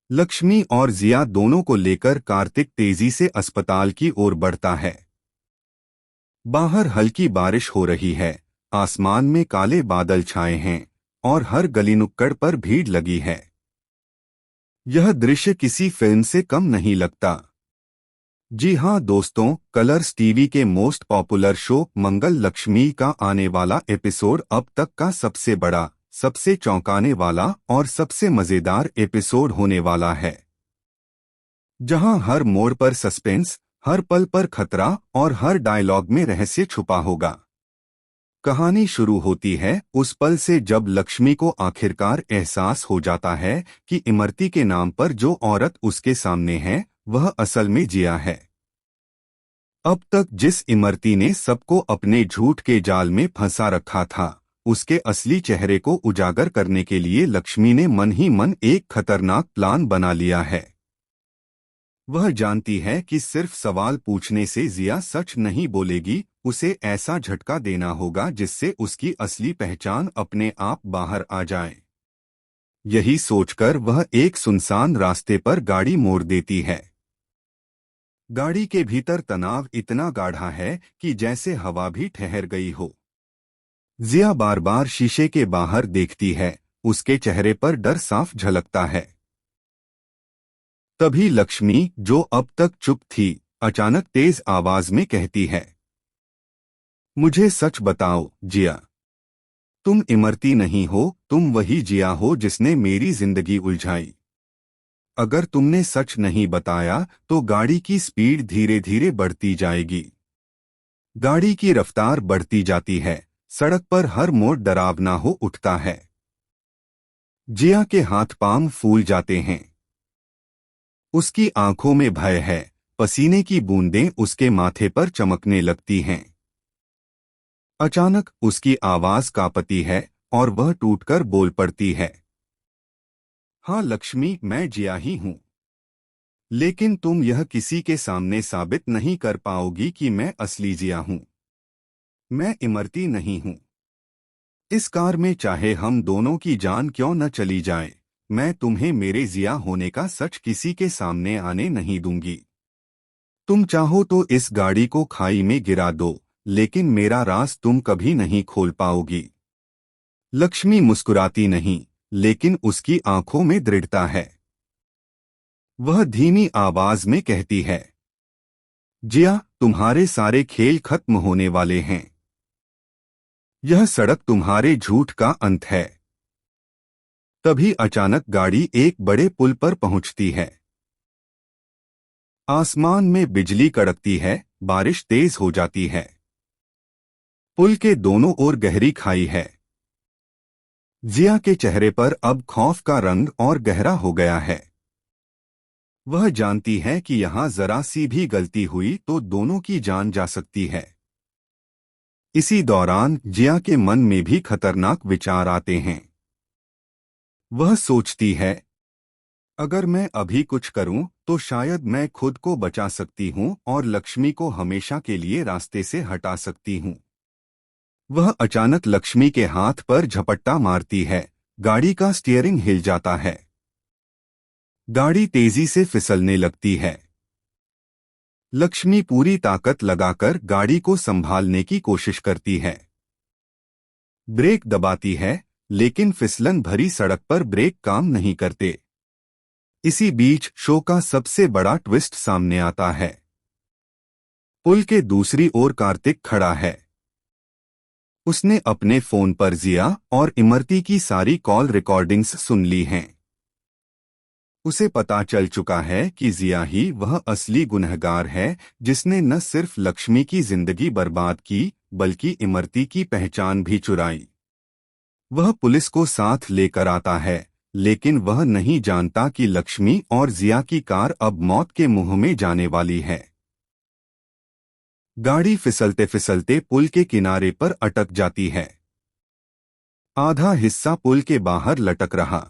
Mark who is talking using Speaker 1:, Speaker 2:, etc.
Speaker 1: लक्ष्मी और जिया दोनों को लेकर कार्तिक तेजी से अस्पताल की ओर बढ़ता है। बाहर हल्की बारिश हो रही है, आसमान में काले बादल छाए हैं और हर गली नुक्कड़ पर भीड़ लगी है। यह दृश्य किसी फिल्म से कम नहीं लगता। जी हाँ दोस्तों, कलर्स टीवी के मोस्ट पॉपुलर शो मंगल लक्ष्मी का आने वाला एपिसोड अब तक का सबसे बड़ा, सबसे चौंकाने वाला और सबसे मजेदार एपिसोड होने वाला है, जहां हर मोड़ पर सस्पेंस, हर पल पर खतरा और हर डायलॉग में रहस्य छुपा होगा। कहानी शुरू होती है उस पल से जब लक्ष्मी को आखिरकार एहसास हो जाता है कि इमरती के नाम पर जो औरत उसके सामने है वह असल में जिया है। अब तक जिस इमरती ने सबको अपने झूठ के जाल में फंसा रखा था, उसके असली चेहरे को उजागर करने के लिए लक्ष्मी ने मन ही मन एक खतरनाक प्लान बना लिया है। वह जानती है कि सिर्फ सवाल पूछने से जिया सच नहीं बोलेगी, उसे ऐसा झटका देना होगा जिससे उसकी असली पहचान अपने आप बाहर आ जाए। यही सोचकर वह एक सुनसान रास्ते पर गाड़ी मोड़ देती है। गाड़ी के भीतर तनाव इतना गाढ़ा है कि जैसे हवा भी ठहर गई हो। जिया बार बार शीशे के बाहर देखती है, उसके चेहरे पर डर साफ झलकता है। तभी लक्ष्मी, जो अब तक चुप थी, अचानक तेज आवाज में कहती है, मुझे सच बताओ जिया, तुम इमरती नहीं हो, तुम वही जिया हो जिसने मेरी जिंदगी उलझाई। अगर तुमने सच नहीं बताया तो गाड़ी की स्पीड धीरे धीरे बढ़ती जाएगी। गाड़ी की रफ्तार बढ़ती जाती है, सड़क पर हर मोड़ डरावना हो उठता है। जिया के हाथ पांव फूल जाते हैं। उसकी आंखों में भय है, पसीने की बूंदें उसके माथे पर चमकने लगती हैं। अचानक उसकी आवाज कांपती है और वह टूटकर बोल पड़ती है, हाँ लक्ष्मी, मैं जिया ही हूं। लेकिन तुम यह किसी के सामने साबित नहीं कर पाओगी कि मैं असली जिया हूं। मैं इमरती नहीं हूं। इस कार में चाहे हम दोनों की जान क्यों न चली जाए, मैं तुम्हें मेरे जिया होने का सच किसी के सामने आने नहीं दूंगी। तुम चाहो तो इस गाड़ी को खाई में गिरा दो, लेकिन मेरा राज तुम कभी नहीं खोल पाओगी। लक्ष्मी मुस्कुराती नहीं, लेकिन उसकी आंखों में दृढ़ता है। वह धीमी आवाज में कहती है, जिया, तुम्हारे सारे खेल खत्म होने वाले हैं। यह सड़क तुम्हारे झूठ का अंत है। तभी अचानक गाड़ी एक बड़े पुल पर पहुंचती है। आसमान में बिजली कड़कती है, बारिश तेज हो जाती है। पुल के दोनों ओर गहरी खाई है। जिया के चेहरे पर अब खौफ का रंग और गहरा हो गया है। वह जानती है कि यहां जरा सी भी गलती हुई तो दोनों की जान जा सकती है। इसी दौरान जिया के मन में भी खतरनाक विचार आते हैं। वह सोचती है, अगर मैं अभी कुछ करूं तो शायद मैं खुद को बचा सकती हूं और लक्ष्मी को हमेशा के लिए रास्ते से हटा सकती हूं। वह अचानक लक्ष्मी के हाथ पर झपट्टा मारती है, गाड़ी का स्टीयरिंग हिल जाता है। गाड़ी तेजी से फिसलने लगती है। लक्ष्मी पूरी ताकत लगाकर गाड़ी को संभालने की कोशिश करती है। ब्रेक दबाती है, लेकिन फिसलन भरी सड़क पर ब्रेक काम नहीं करते। इसी बीच शो का सबसे बड़ा ट्विस्ट सामने आता है। पुल के दूसरी ओर कार्तिक खड़ा है। उसने अपने फोन पर जिया और इमरती की सारी कॉल रिकॉर्डिंग्स सुन ली हैं। उसे पता चल चुका है कि जिया ही वह असली गुनहगार है, जिसने न सिर्फ लक्ष्मी की जिंदगी बर्बाद की, बल्कि इमरती की पहचान भी चुराई। वह पुलिस को साथ लेकर आता है, लेकिन वह नहीं जानता कि लक्ष्मी और जिया की कार अब मौत के मुंह में जाने वाली है। गाड़ी फिसलते फिसलते पुल के किनारे पर अटक जाती है। आधा हिस्सा पुल के बाहर लटक रहा।